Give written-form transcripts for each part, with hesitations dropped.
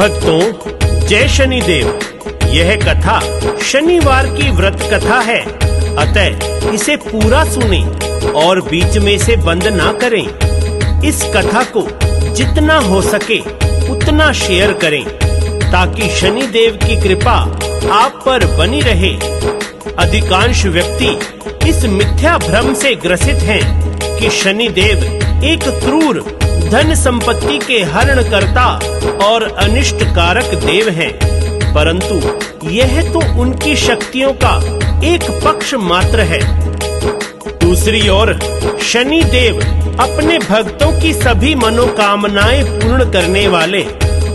भक्तों, जय शनिदेव। यह कथा शनिवार की व्रत कथा है, अतः इसे पूरा सुने और बीच में से बंद ना करें। इस कथा को जितना हो सके उतना शेयर करें ताकि शनिदेव की कृपा आप पर बनी रहे। अधिकांश व्यक्ति इस मिथ्या भ्रम से ग्रसित हैं कि शनिदेव एक क्रूर धन संपत्ति के हरणकर्ता और अनिष्ट कारक देव हैं, परंतु यह तो उनकी शक्तियों का एक पक्ष मात्र है। दूसरी ओर शनिदेव अपने भक्तों की सभी मनोकामनाएं पूर्ण करने वाले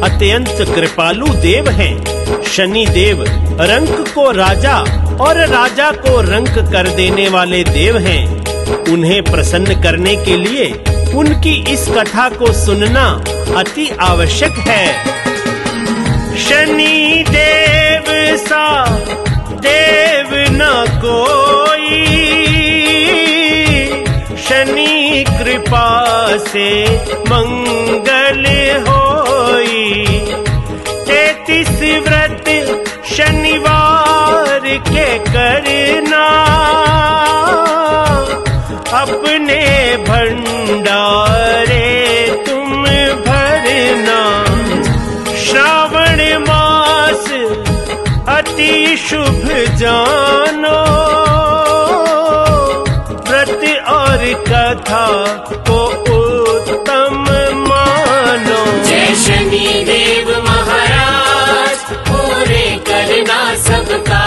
अत्यंत कृपालु देव हैं। शनिदेव रंक को राजा और राजा को रंक कर देने वाले देव हैं। उन्हें प्रसन्न करने के लिए उनकी इस कथा को सुनना अति आवश्यक है। शनि देव सा देव न कोई, शनि कृपा से मंगल होई। 33 व्रत शनिवार के करना, अपने भंडारे तुम भरना। श्रावण मास अति शुभ जानो, व्रत और कथा को उत्तम मानो। जय शनि देव महाराज, पूरे करना सबका।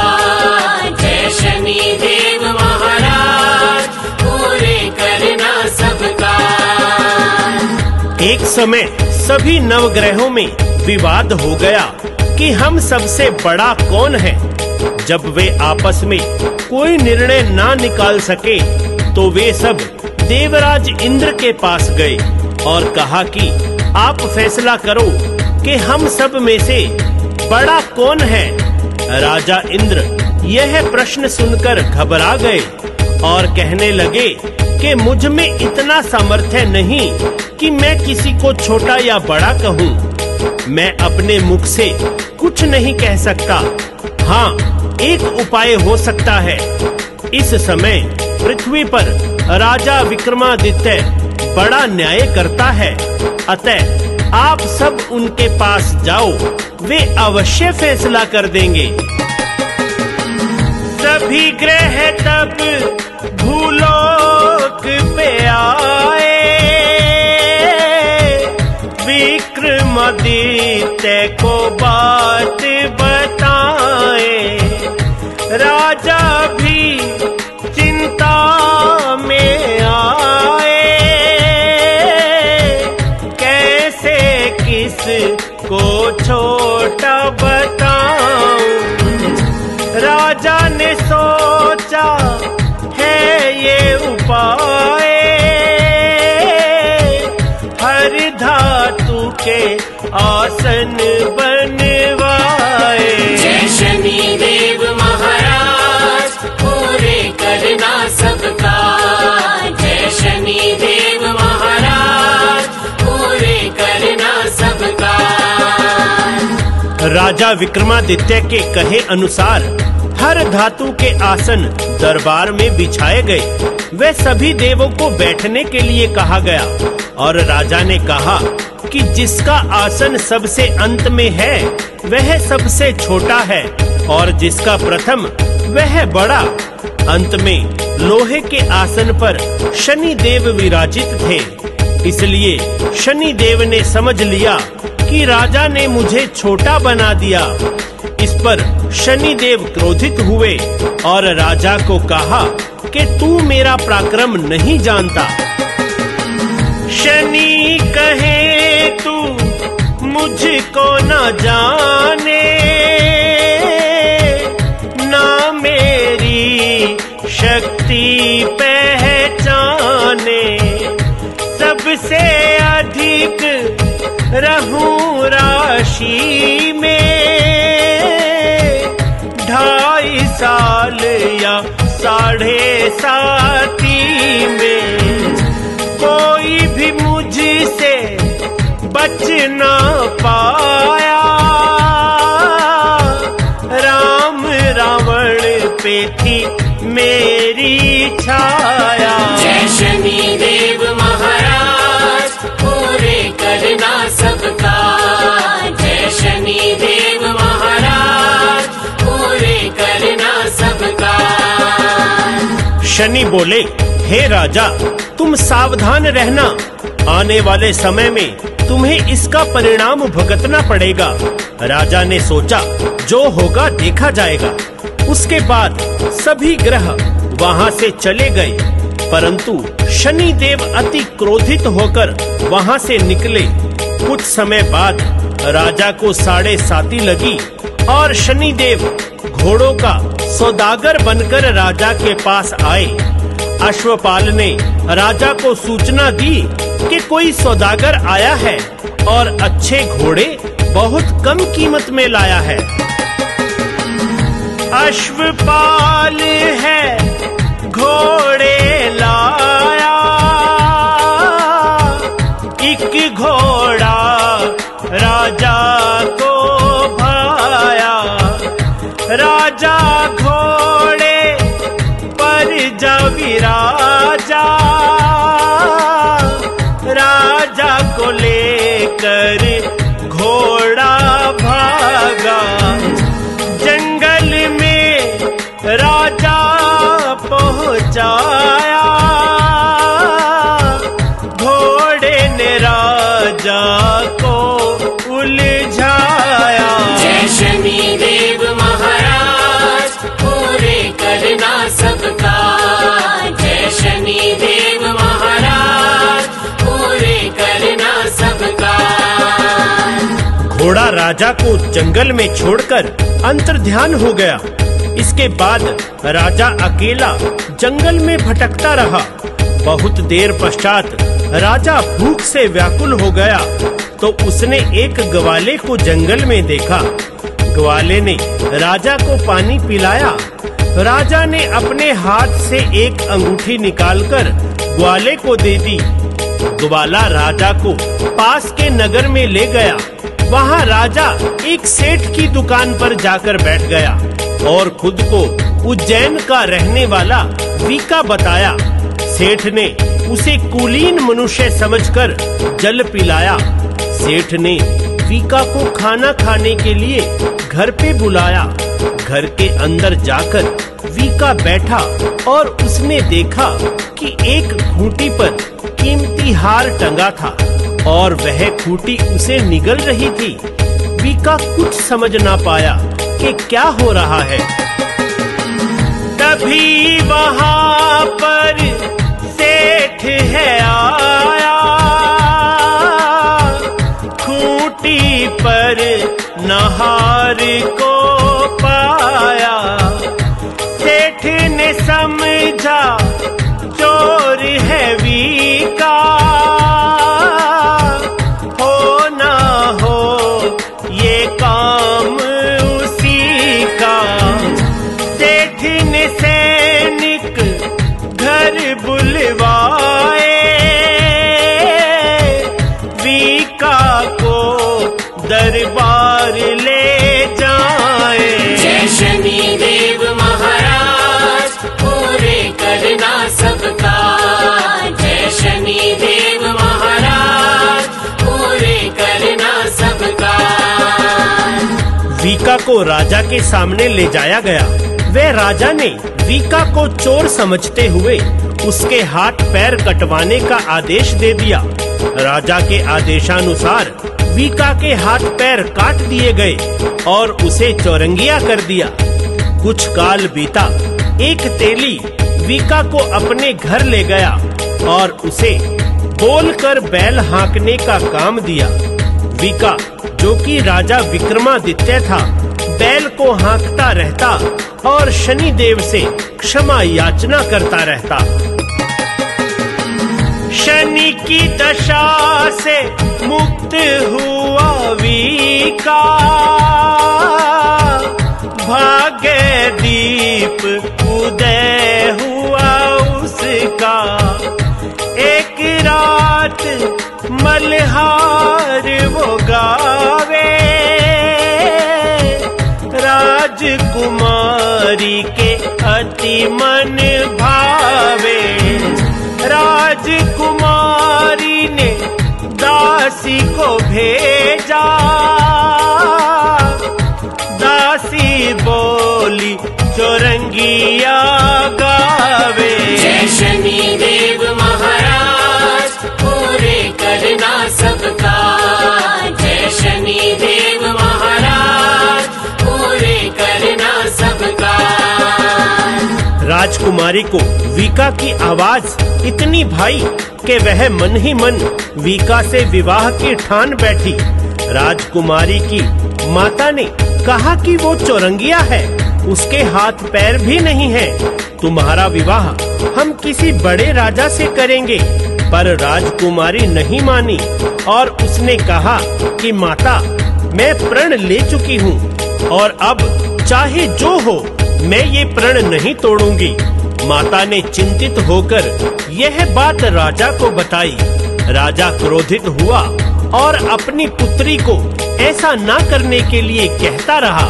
जय शनि देव महाराज, पूरे करना सबका। एक समय सभी नवग्रहों में विवाद हो गया कि हम सबसे बड़ा कौन है। जब वे आपस में कोई निर्णय ना निकाल सके तो वे सब देवराज इंद्र के पास गए और कहा कि आप फैसला करो कि हम सब में से बड़ा कौन है। राजा इंद्र यह प्रश्न सुनकर घबरा गए और कहने लगे कि मुझ में इतना सामर्थ्य नहीं कि मैं किसी को छोटा या बड़ा कहूँ। मैं अपने मुख से कुछ नहीं कह सकता। हाँ, एक उपाय हो सकता है। इस समय पृथ्वी पर राजा विक्रमादित्य बड़ा न्याय करता है, अतः आप सब उनके पास जाओ, वे अवश्य फैसला कर देंगे। सभी ग्रह तब भूलोक पे आए, विक्रमादित्य को बात बताए। राजा भी चिंता में आए, कैसे किस को छोटा बताऊं। राजा ने सोचा है ये उपाय, हर धातु के आसन बनवाए। जय शनि देव महाराज, पूरे करना सबका। जय शनि देव महाराज, पूरे करना सबका। राजा विक्रमादित्य के कहे अनुसार हर धातु के आसन दरबार में बिछाए गए। वे सभी देवों को बैठने के लिए कहा गया और राजा ने कहा कि जिसका आसन सबसे अंत में है वह सबसे छोटा है और जिसका प्रथम वह बड़ा। अंत में लोहे के आसन पर शनि देव विराजित थे, इसलिए शनि देव ने समझ लिया कि राजा ने मुझे छोटा बना दिया। इस पर शनि देव क्रोधित हुए और राजा को कहा कि तू मेरा पराक्रम नहीं जानता। शनि कहे तू मुझको न जाने, ना मेरी शक्ति पहचाने। सबसे अधिक रहूं राशि में, 2.5 साल या 7.5 में। कोई भी मुझसे बच ना पाया, शनि बोले, हे राजा, तुम सावधान रहना, आने वाले समय में तुम्हें इसका परिणाम भुगतना पड़ेगा। राजा ने सोचा, जो होगा देखा जाएगा। उसके बाद सभी ग्रह वहां से चले गए, परंतु शनि देव अति क्रोधित होकर वहां से निकले। कुछ समय बाद राजा को 7.5 लगी और शनि देव घोड़ों का सौदागर बनकर राजा के पास आए। अश्वपाल ने राजा को सूचना दी कि कोई सौदागर आया है और अच्छे घोड़े बहुत कम कीमत में लाया है। अश्वपाल है घोड़े लाया, एक घोड़ा राजा को भाया। राजा घोड़े पर जा विराजा, राजा को लेकर घोड़ा भागा। जंगल में राजा पहुंचाया, घोड़े ने राजा को उलझाया। जय शनि देव महाराज, पूरे करना सबका। जय शनि देव महाराज, पूरे करना सबका। घोड़ा राजा को जंगल में छोड़कर अंतर्ध्यान हो गया। इसके बाद राजा अकेला जंगल में भटकता रहा। बहुत देर पश्चात राजा भूख से व्याकुल हो गया तो उसने एक ग्वाले को जंगल में देखा। ग्वाले ने राजा को पानी पिलाया। राजा ने अपने हाथ से एक अंगूठी निकालकर ग्वाले को दे दी। ग्वाला राजा को पास के नगर में ले गया। वहाँ राजा एक सेठ की दुकान पर जाकर बैठ गया और खुद को उज्जैन का रहने वाला वीका बताया। सेठ ने उसे कुलीन मनुष्य समझकर जल पिलाया। सेठ ने वीका को खाना खाने के लिए घर पे बुलाया। घर के अंदर जाकर वीका बैठा और उसने देखा कि एक खूंटी पर कीमती हार टंगा था और वह खूंटी उसे निगल रही थी। वीका कुछ समझ ना पाया कि क्या हो रहा है। तभी वहां पर सेठ है आया, खूंटी पर नहार को पाया। सेठ ने समझा चोर है वीका, हो ना हो ये काम उसी का। सेठ ने सैनिक घर बुलवाए, वीका को दरबार ले जाए। जय शनि देव महाराज, पूरे करना सबका। जय शनि देव महाराज, पूरे करना सबका। वीका को राजा के सामने ले जाया गया। वह राजा ने वीका को चोर समझते हुए उसके हाथ पैर कटवाने का आदेश दे दिया। राजा के आदेशानुसार वीका के हाथ पैर काट दिए गए और उसे चौरंगिया कर दिया। कुछ काल बीता। एक तेली वीका को अपने घर ले गया और उसे बोलकर बैल हाँकने का काम दिया। वीका, जो कि राजा विक्रमादित्य था, बैल को हाँकता रहता और शनि देव से क्षमा याचना करता रहता। शनि की दशा से मुक्त हुआ वीका, भाग्य दीप उदय हुआ उसका। एक रात मल्हार वो गावे, राजकुमारी के अति मन भावे। राजकुमारी ने दासी को भेजा, दासी बोली चौरंगिया गावे। राजकुमारी को वीका की आवाज इतनी भाई कि वह मन ही मन वीका से विवाह की ठान बैठी। राजकुमारी की माता ने कहा कि वो चौरंगिया है, उसके हाथ पैर भी नहीं है। तुम्हारा विवाह हम किसी बड़े राजा से करेंगे। पर राजकुमारी नहीं मानी और उसने कहा कि माता, मैं प्रण ले चुकी हूँ और अब चाहे जो हो मैं ये प्रण नहीं तोड़ूंगी। माता ने चिंतित होकर यह बात राजा को बताई। राजा क्रोधित हुआ और अपनी पुत्री को ऐसा ना करने के लिए कहता रहा।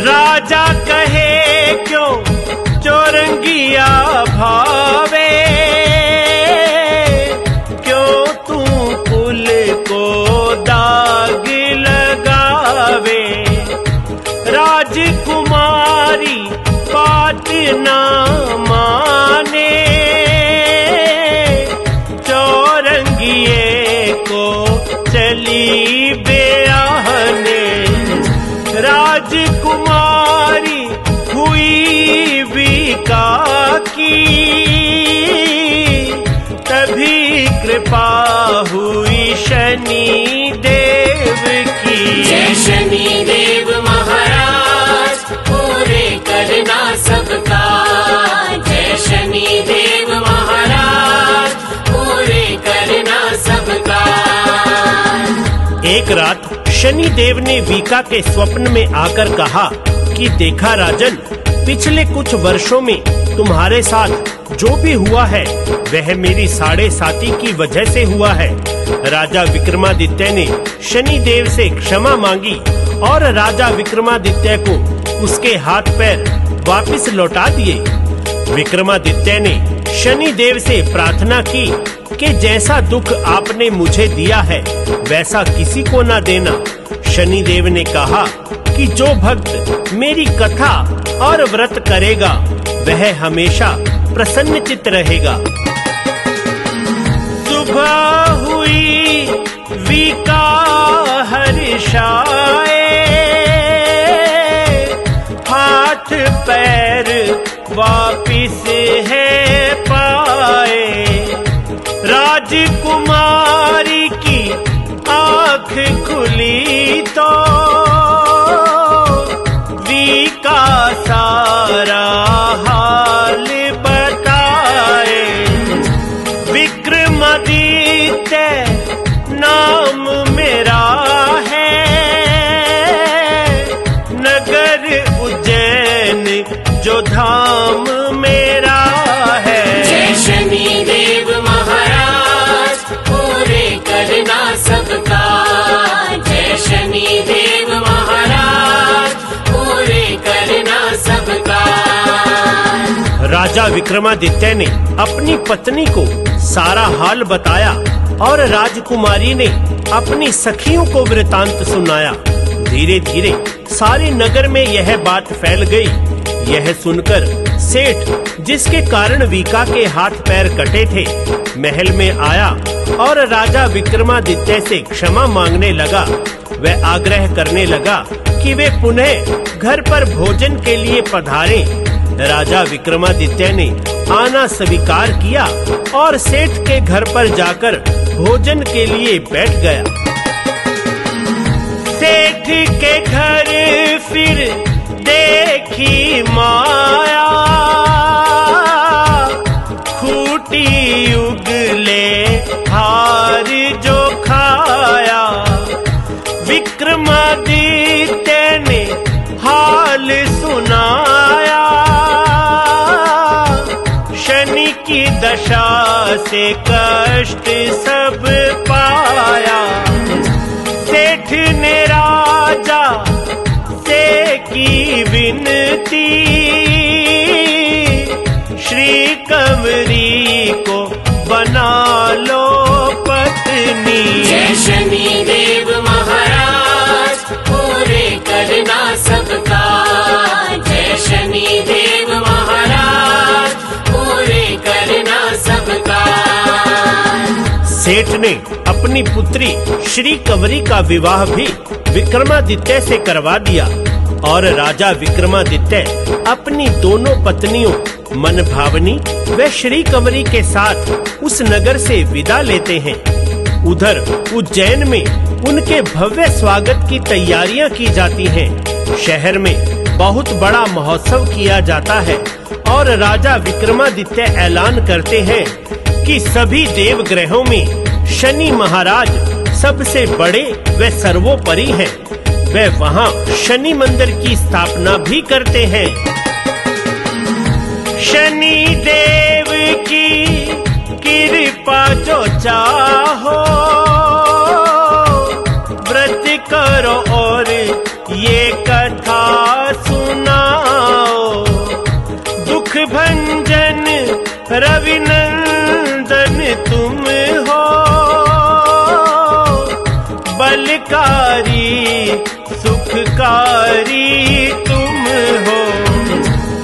राजा कहे क्यों चौरंगिया भावे, क्यों तू कुल को दाग लगावे। राजकुमारी बात ना माने, चौरंगिए को चली ब्याहने। राजकुमारी हुई वीका की, तभी कृपा हुई शनि देव की। जय शनि देव महाराज पूरे करना सबका। जय शनि देव महाराज पूरे करना सबका। एक रात शनि देव ने वीका के स्वप्न में आकर कहा कि देखा राजन, पिछले कुछ वर्षों में तुम्हारे साथ जो भी हुआ है वह मेरी साढ़े साती की वजह से हुआ है। राजा विक्रमादित्य ने शनि देव से क्षमा मांगी और राजा विक्रमादित्य को उसके हाथ पैर वापस लौटा दिए। विक्रमादित्य ने शनि देव से प्रार्थना की कि जैसा दुख आपने मुझे दिया है वैसा किसी को ना देना। शनि देव ने कहा कि जो भक्त मेरी कथा और व्रत करेगा वह hमेशा प्रसन्नचित्त रहेगा। सुबह हुई वीका हर्षाए, हाथ पैर वापिस है पाए। राजकुमारी की आँख खुली तो वीका सारा हाल बताए। विक्रमादित्य नाम मेरा है, नगर उज्जैन जो धाम मेरा है। जय शनि देव महाराज पूरे करना सबका। जय शनि देव महाराज पूरे करना सबका। राजा विक्रमादित्य ने अपनी पत्नी को सारा हाल बताया और राजकुमारी ने अपनी सखियों को वृतांत सुनाया। धीरे धीरे सारे नगर में यह बात फैल गई। यह सुनकर सेठ, जिसके कारण वीका के हाथ पैर कटे थे, महल में आया और राजा विक्रमादित्य से क्षमा मांगने लगा। वह आग्रह करने लगा कि वे पुनः घर पर भोजन के लिए पधारें। राजा विक्रमादित्य ने आना स्वीकार किया और सेठ के घर पर जाकर भोजन के लिए बैठ गया। सेठ के घर फिर देखी माया, खूटी उगले हार जो खाया। विक्रमादित्य ने हाल सुनाया, शनि की दशा से कष्ट सब पाया। सेठ ने राजा से की विनती, श्री कंवरी को बना लो पत्नी। जय शनि देव महाराज पूरे करना सबका। जय शनि देव महाराज पूरे करना सबका। सेठ ने अपनी पुत्री श्री कंवरी का विवाह भी विक्रमादित्य से करवा दिया। और राजा विक्रमादित्य अपनी दोनों पत्नियों मनभावनी व श्री कंवरी के साथ उस नगर से विदा लेते हैं। उधर उज्जैन में उनके भव्य स्वागत की तैयारियां की जाती हैं। शहर में बहुत बड़ा महोत्सव किया जाता है और राजा विक्रमादित्य ऐलान करते हैं कि सभी देवग्रहों में शनि महाराज सबसे बड़े व सर्वोपरि हैं। वे वहाँ शनि मंदिर की स्थापना भी करते हैं। शनि देव की कृपा जो चाहो व्रत करो और ये कथा सुनाओ। दुख भंजन रविनंदन तुम हो, बलकारी सुखकारी तुम हो।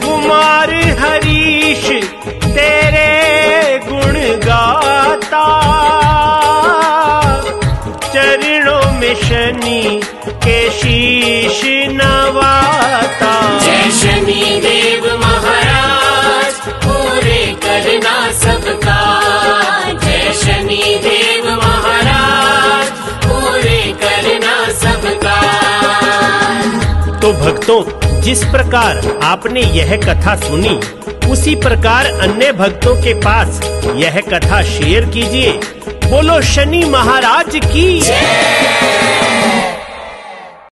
कुमार हरीश तेरे गुण गाता, चरणों में शनि के शीश नवाता। जय शनि देव महाराज पूरे करना सबका। जय शनि देव महाराज पूरे करना सबका। तो भक्तों, जिस प्रकार आपने यह कथा सुनी, उसी प्रकार अन्य भक्तों के पास यह कथा शेयर कीजिए। बोलो शनि महाराज की जय।